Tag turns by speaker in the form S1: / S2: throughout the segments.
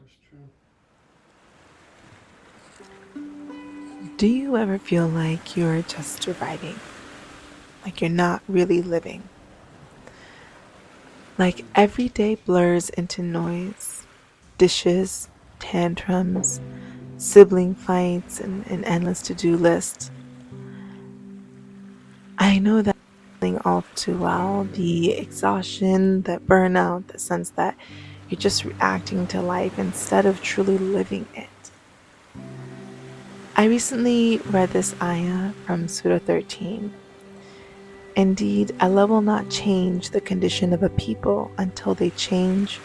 S1: That's true.
S2: Do you ever feel like you're just surviving? Like you're not really living? Like every day blurs into noise, dishes, tantrums, sibling fights, and an endless to do list. I know that feeling all too well, the exhaustion, the burnout, the sense that you're just reacting to life instead of truly living it. I recently read this ayah from Surah 13. Indeed, Allah will not change the condition of a people until they change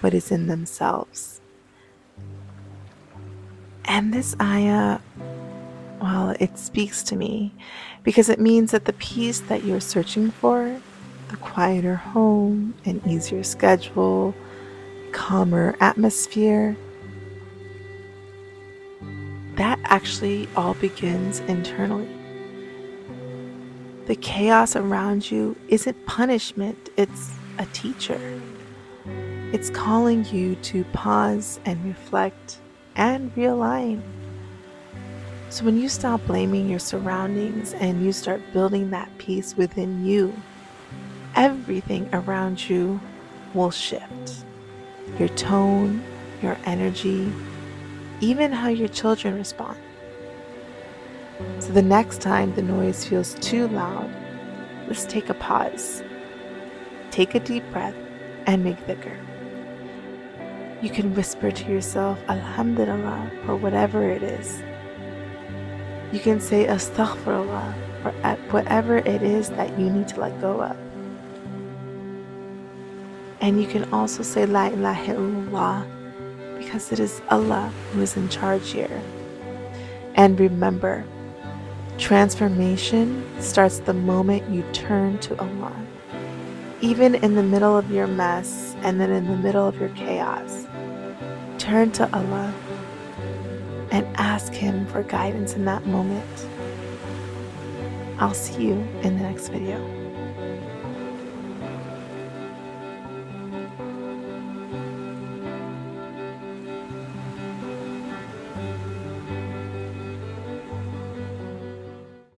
S2: what is in themselves. And this ayah, well, it speaks to me because it means that the peace that you're searching for, the quieter home, an easier schedule, calmer atmosphere, that actually all begins internally. The chaos around you isn't punishment, it's a teacher. It's calling you to pause and reflect and realign. So when you stop blaming your surroundings and you start building that peace within you, everything around you will shift. Your tone, your energy, even how your children respond. So the next time the noise feels too loud, let's take a pause, take a deep breath, and make thicker. You can whisper to yourself, Alhamdulillah, for whatever it is. You can say Astaghfirullah for whatever it is that you need to let go of. And you can also say La ilaha illallah because it is Allah who is in charge here. And remember, transformation starts the moment you turn to Allah. Even in the middle of your mess and then in the middle of your chaos, turn to Allah and ask Him for guidance in that moment. I'll see you in the next video.